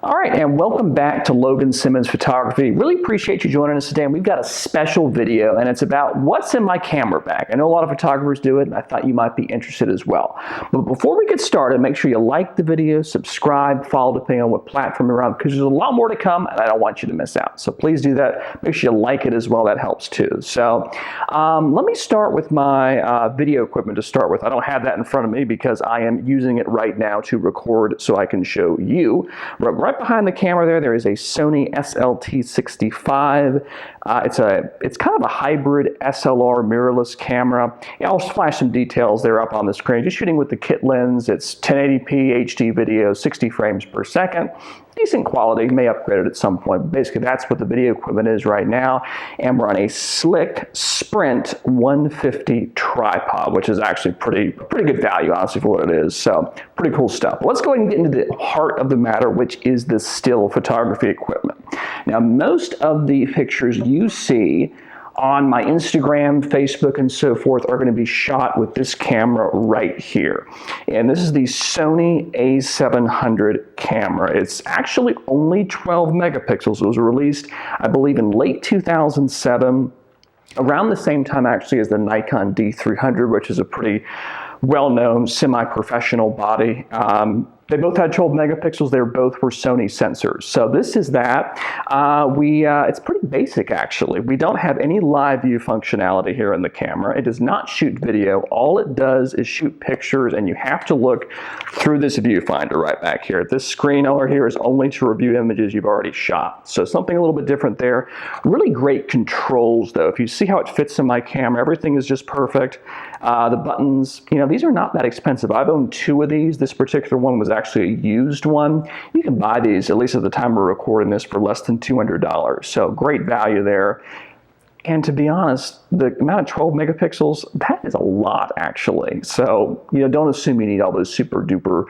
All right, and welcome back to Logan Simmons Photography. Really appreciate you joining us today. And we've got a special video, and it's about what's in my camera bag. I know a lot of photographers do it, and I thought you might be interested as well. But before we get started, make sure you like the video, subscribe, follow depending on what platform you're on, because there's a lot more to come, and I don't want you to miss out. So please do that. Make sure you like it as well. That helps too. So let me start with my video equipment to start with. I don't have that in front of me because I am using it right now to record so I can show you. Right behind the camera there is a Sony SLT65. It's kind of a hybrid SLR mirrorless camera. Yeah, I'll flash some details there up on the screen. Just shooting with the kit lens. It's 1080p HD video, 60 frames per second. Decent quality, may upgrade it at some point. Basically, that's what the video equipment is right now. And we're on a Slick Sprint 150 tripod, which is actually pretty good value, honestly, for what it is. So, pretty cool stuff. Let's go ahead and get into the heart of the matter, which is the still photography equipment. Now, most of the pictures you see on my Instagram, Facebook, and so forth are going to be shot with this camera right here. And this is the Sony A700 camera. It's actually only 12 megapixels. It was released, I believe, in late 2007, around the same time actually as the Nikon D300, which is a pretty well-known semi-professional body. They both had 12 megapixels. They both were Sony sensors. So this is that. It's pretty basic, actually. We don't have any live view functionality here in the camera. It does not shoot video. All it does is shoot pictures, and you have to look through this viewfinder right back here. This screen over here is only to review images you've already shot. So something a little bit different there. Really great controls, though. If you see how it fits in my camera, everything is just perfect. The buttons, these are not that expensive. I've owned two of these. This particular one was actually a used one. You can buy these, at least at the time we're recording this, for less than $200. So great value there. And to be honest, the amount of 12 megapixels, that is a lot, actually. So, don't assume you need all those super duper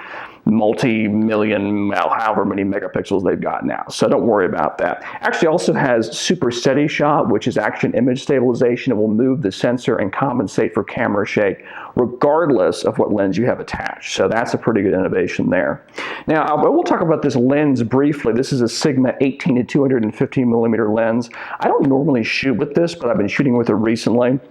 multi-million, however many megapixels they've got now. So don't worry about that. Actually also has Super Steady Shot, which is action image stabilization. It will move the sensor and compensate for camera shake regardless of what lens you have attached. So that's a pretty good innovation there. Now, we'll talk about this lens briefly. This is a Sigma 18 to 215 millimeter lens. I don't normally shoot with this, but I've been shooting with it recently.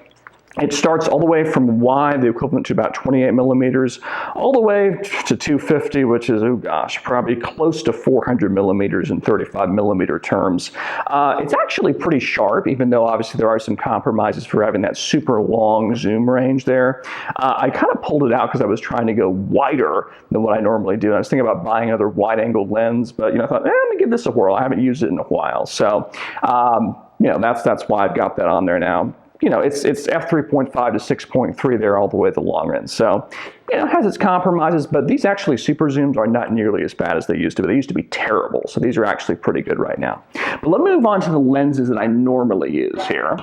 It starts all the way from wide, the equivalent to about 28 millimeters, all the way to 250, which is, oh gosh, probably close to 400 millimeters in 35 millimeter terms. It's actually pretty sharp, even though obviously there are some compromises for having that super long zoom range there. I kind of pulled it out because I was trying to go wider than what I normally do. I was thinking about buying another wide angle lens, but I thought, let me give this a whirl. I haven't used it in a while. So, that's why I've got that on there now. It's f3.5 to 6.3 there all the way to the long end. So, it has its compromises, but these actually super zooms are not nearly as bad as they used to be. They used to be terrible, so these are actually pretty good right now. But let me move on to the lenses that I normally use here.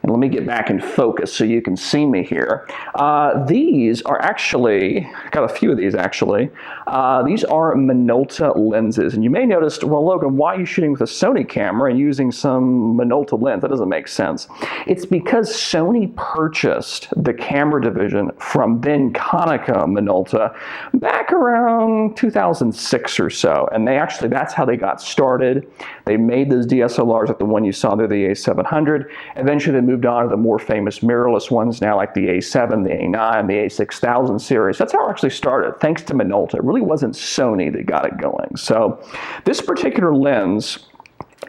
And let me get back in focus so you can see me here. These are actually, got a few of these actually. These are Minolta lenses. And you may notice, well, Logan, why are you shooting with a Sony camera and using some Minolta lens? That doesn't make sense. It's because Sony purchased the camera division from then Konica Minolta back around 2006 or so. And that's how they got started. They made those DSLRs like the one you saw there, the A700. Eventually they moved on to the more famous mirrorless ones now, like the A7, the A9, the A6000 series. That's how it actually started, thanks to Minolta. It really wasn't Sony that got it going. So this particular lens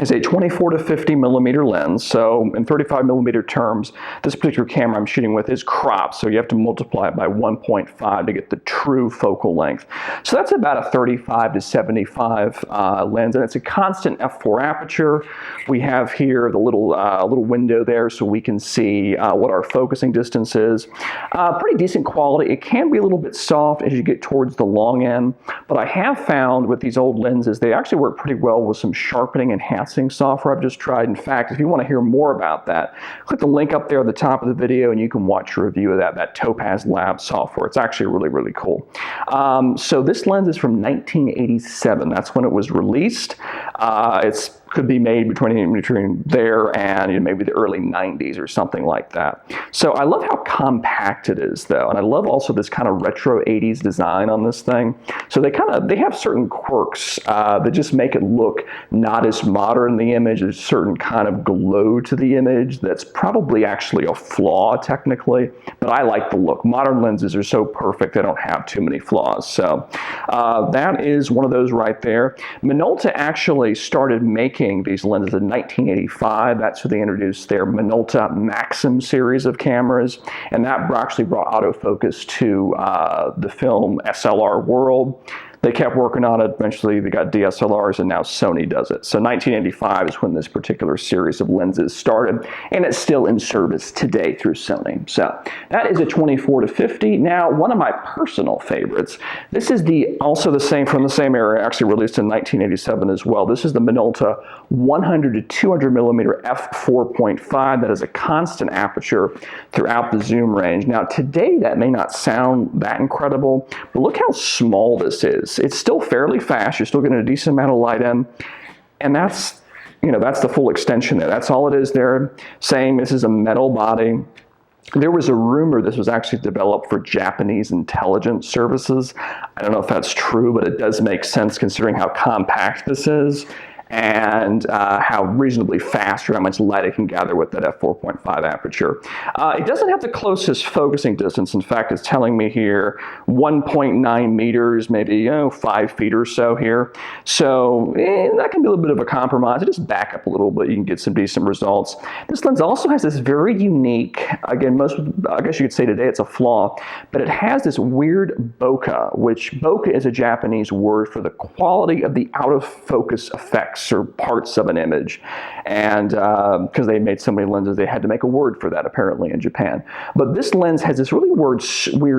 is a 24 to 50 millimeter lens. So in 35 millimeter terms, this particular camera I'm shooting with is cropped. So you have to multiply it by 1.5 to get the true focal length. So that's about a 35 to 75 lens, and it's a constant f4 aperture. We have here the little window there so we can see what our focusing distance is. Pretty decent quality. It can be a little bit soft as you get towards the long end, but I have found with these old lenses, they actually work pretty well with some sharpening and software I've just tried. In fact, if you want to hear more about that, click the link up there at the top of the video and you can watch a review of that Topaz Lab software. It's actually really, really cool. So this lens is from 1987. That's when it was released. It's could be made between there and maybe the early 90s or something like that. So I love how compact it is though, and I love also this kind of retro 80s design on this thing. So they have certain quirks that just make it look not as modern in the image. There's a certain kind of glow to the image that's probably actually a flaw technically, but I like the look. Modern lenses are so perfect they don't have too many flaws. So that is one of those right there. Minolta actually started making these lenses in 1985. That's when they introduced their Minolta Maxxum series of cameras, and that actually brought autofocus to the film SLR world. They kept working on it. Eventually, they got DSLRs, and now Sony does it. So 1985 is when this particular series of lenses started, and it's still in service today through Sony. So that is a 24-50. Now, one of my personal favorites. This is also the same from the same era, actually released in 1987 as well. This is the Minolta 100 to 200 millimeter f4.5. That is a constant aperture throughout the zoom range. Now, today that may not sound that incredible, but look how small this is. It's still fairly fast. You're still getting a decent amount of light in, and that's the full extension there. That's all it is there, saying this is a metal body. There was a rumor this was actually developed for Japanese intelligence services. I don't know if that's true, but it does make sense considering how compact this is and how reasonably fast or how much light it can gather with that f4.5 aperture. It doesn't have the closest focusing distance. In fact, it's telling me here 1.9 meters, maybe 5 feet or so here. So that can be a little bit of a compromise. Just back up a little bit, you can get some decent results. This lens also has this very unique, again, I guess you could say today it's a flaw, but it has this weird bokeh, which bokeh is a Japanese word for the quality of the out of focus effects or parts of an image, and because they made so many lenses, they had to make a word for that apparently in Japan. But this lens has this really weird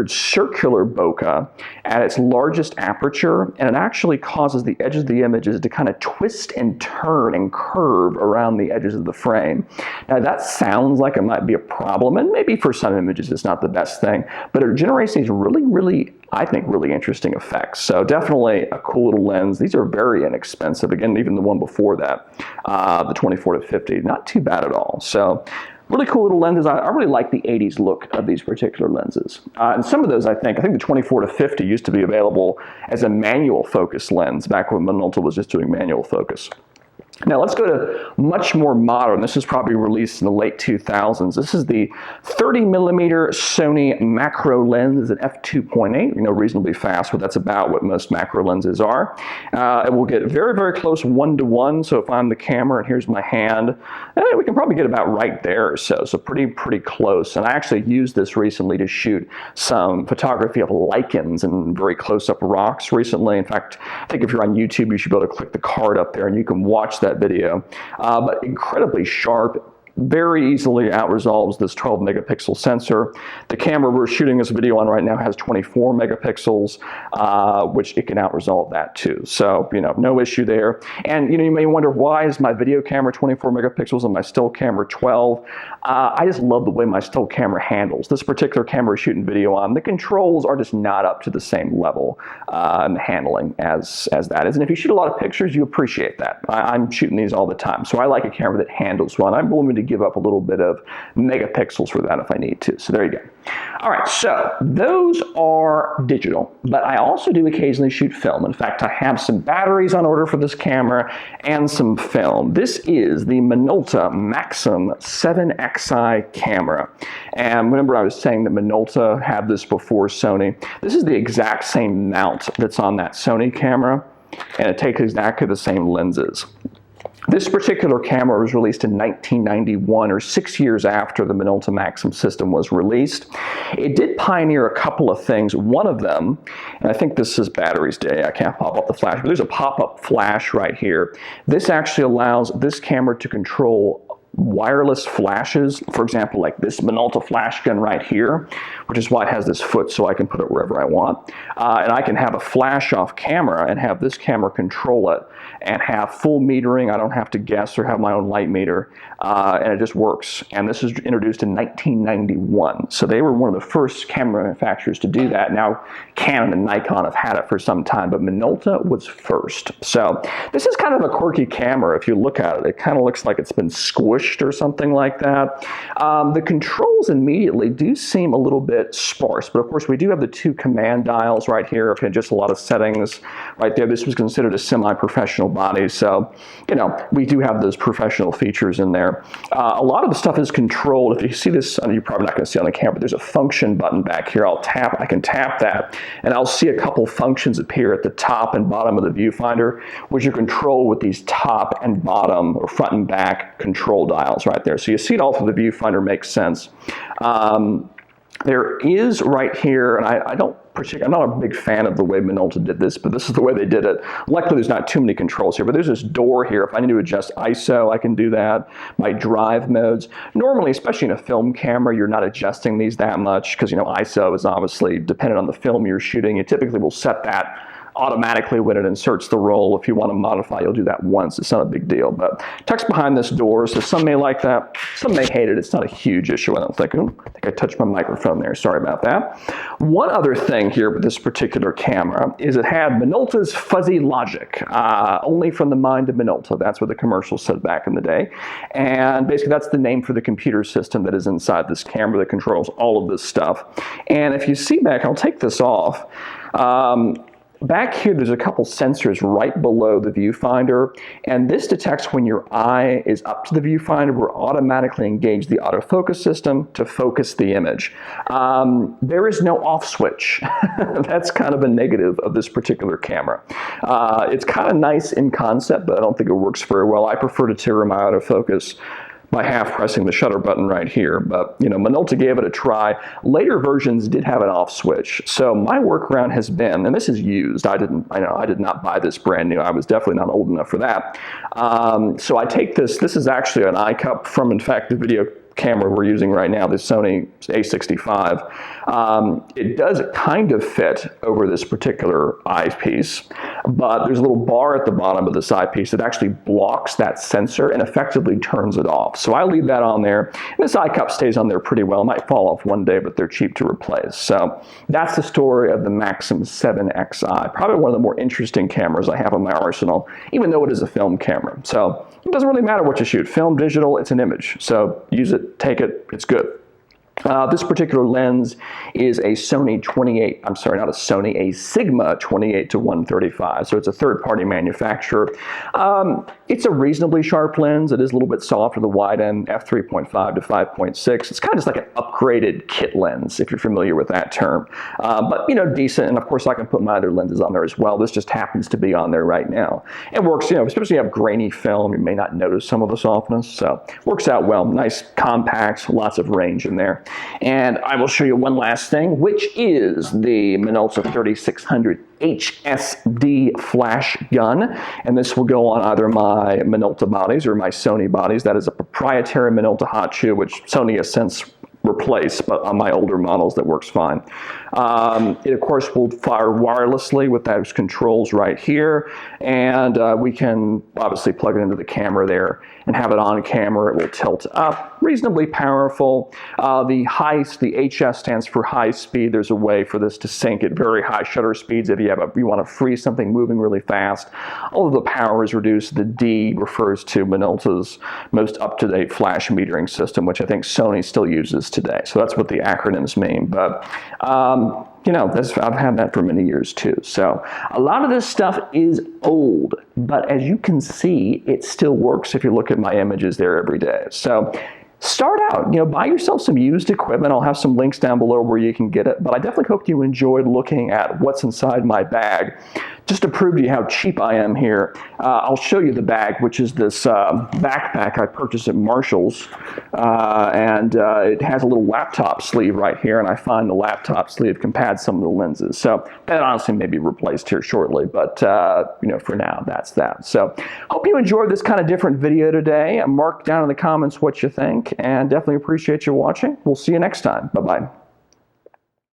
circular bokeh at its largest aperture, and it actually causes the edges of the images to kind of twist and turn and curve around the edges of the frame. Now that sounds like it might be a problem, and maybe for some images it's not the best thing, but it generates these really, I think, really interesting effects. So definitely a cool little lens. These are very inexpensive. Again, even the one before that, the 24-50, not too bad at all. So really cool little lenses. I really like the 80s look of these particular lenses. And some of those, I think the 24-50 used to be available as a manual focus lens back when Minolta was just doing manual focus. Now let's go to much more modern. This is probably released in the late 2000s. This is the 30 millimeter Sony macro lens, an f2.8, reasonably fast, but that's about what most macro lenses are. It will get very close 1-to-1. So if I'm the camera and here's my hand, we can probably get about right there or so. So pretty close. And I actually used this recently to shoot some photography of lichens and very close up rocks recently. In fact, I think if you're on YouTube, you should be able to click the card up there and you can watch that video, but incredibly sharp, very easily out-resolves this 12 megapixel sensor. The camera we're shooting this video on right now has 24 megapixels, which it can out-resolve that too. So, no issue there. And, you may wonder, why is my video camera 24 megapixels and my still camera 12? I just love the way my still camera handles. This particular camera we're shooting video on, the controls are just not up to the same level in the handling as that is. And if you shoot a lot of pictures, you appreciate that. I'm shooting these all the time. So I like a camera that handles well. I'm willing to give up a little bit of megapixels for that if I need to. So there you go. All right, so those are digital, but I also do occasionally shoot film. In fact, I have some batteries on order for this camera and some film. This is the Minolta Maxxum 7XI camera. And remember I was saying that Minolta had this before Sony. This is the exact same mount that's on that Sony camera, and it takes exactly the same lenses. This particular camera was released in 1991, or 6 years after the Minolta Maxxum system was released. It did pioneer a couple of things. One of them, and I think this is batteries day, I can't pop up the flash, but there's a pop-up flash right here. This actually allows this camera to control wireless flashes, for example, like this Minolta flash gun right here, which is why it has this foot so I can put it wherever I want. And I can have a flash off camera and have this camera control it and have full metering. I don't have to guess or have my own light meter, and it just works. And this was introduced in 1991. So they were one of the first camera manufacturers to do that. Now Canon and Nikon have had it for some time, but Minolta was first. So this is kind of a quirky camera. If you look at it, it kind of looks like it's been squished or something like that. The controls immediately do seem a little bit sparse, but of course we do have the two command dials right here, just a lot of settings right there. This was considered a semi-professional body, so you know, we do have those professional features in there. A lot of the stuff is controlled. If you see this, you're probably not going to see on the camera, but there's a function button back here. I can tap that, and I'll see a couple functions appear at the top and bottom of the viewfinder, which are controlled with these top and bottom or front and back control dials right there. So you see it all through the viewfinder, makes sense. There is right here, and I'm not a big fan of the way Minolta did this, but this is the way they did it. Luckily, there's not too many controls here, but there's this door here. If I need to adjust ISO, I can do that. My drive modes. Normally, especially in a film camera, you're not adjusting these that much because, you know, ISO is obviously dependent on the film you're shooting. You typically will set that automatically when it inserts the roll. If you want to modify, you'll do that once. It's not a big deal, but tucks behind this door, so some may like that, some may hate it. It's not a huge issue, I don't think. I think I touched my microphone there, sorry about that. One other thing here with this particular camera is it had Minolta's fuzzy logic, only from the mind of Minolta. That's what the commercial said back in the day. And basically that's the name for the computer system that is inside this camera that controls all of this stuff. And if you see back, I'll take this off. Back here, there's a couple sensors right below the viewfinder, and this detects when your eye is up to the viewfinder. We'll automatically engage the autofocus system to focus the image. There is no off switch. That's kind of a negative of this particular camera. It's kind of nice in concept, but I don't think it works very well. I prefer to trigger my autofocus by half pressing the shutter button right here. But you know, Minolta gave it a try. Later versions did have an off switch. So my workaround has been, and this is used, I did not buy this brand new. I was definitely not old enough for that. So I take this is actually an eye cup from, in fact, the video camera we're using right now, the Sony A65. It does kind of fit over this particular eyepiece, but there's a little bar at the bottom of this eyepiece that actually blocks that sensor and effectively turns it off. So I leave that on there, and this eye cup stays on there pretty well. It might fall off one day, but they're cheap to replace. So that's the story of the Maxxum 7XI. Probably one of the more interesting cameras I have in my arsenal, even though it is a film camera. So it doesn't really matter what you shoot. Film, digital, it's an image. So use it, take it, it's good. This particular lens is a Sigma 28 to 135, so it's a third-party manufacturer. It's a reasonably sharp lens. It is a little bit softer, the wide end, f3.5 to 5.6. It's kind of just like an upgraded kit lens, if you're familiar with that term. But, you know, decent, and of course I can put my other lenses on there as well. This just happens to be on there right now. It works, you know, especially if you have grainy film, you may not notice some of the softness, so works out well. Nice, compact, lots of range in there. And I will show you one last thing, which is the Minolta 3600 HSD flash gun. And this will go on either my Minolta bodies or my Sony bodies. That is a proprietary Minolta hot shoe, which Sony has since replaced, but on my older models that works fine. It of course will fire wirelessly with those controls right here, and we can obviously plug it into the camera there and have it on camera. It will tilt up, reasonably powerful. The HS stands for high speed. There's a way for this to sync at very high shutter speeds if you want to freeze something moving really fast. Although the power is reduced, the D refers to Minolta's most up-to-date flash metering system, which I think Sony still uses today. So that's what the acronyms mean. But you know, I've had that for many years too. So a lot of this stuff is old, but as you can see, it still works if you look at my images there every day. So start out, buy yourself some used equipment. I'll have some links down below where you can get it, but I definitely hope you enjoyed looking at what's inside my bag. Just to prove to you how cheap I am here, I'll show you the bag, which is this backpack I purchased at Marshall's, and it has a little laptop sleeve right here, and I find the laptop sleeve can pad some of the lenses. So that honestly may be replaced here shortly, but for now, that's that. So hope you enjoyed this kind of different video today. Mark down in the comments what you think, and definitely appreciate you watching. We'll see you next time. Bye-bye.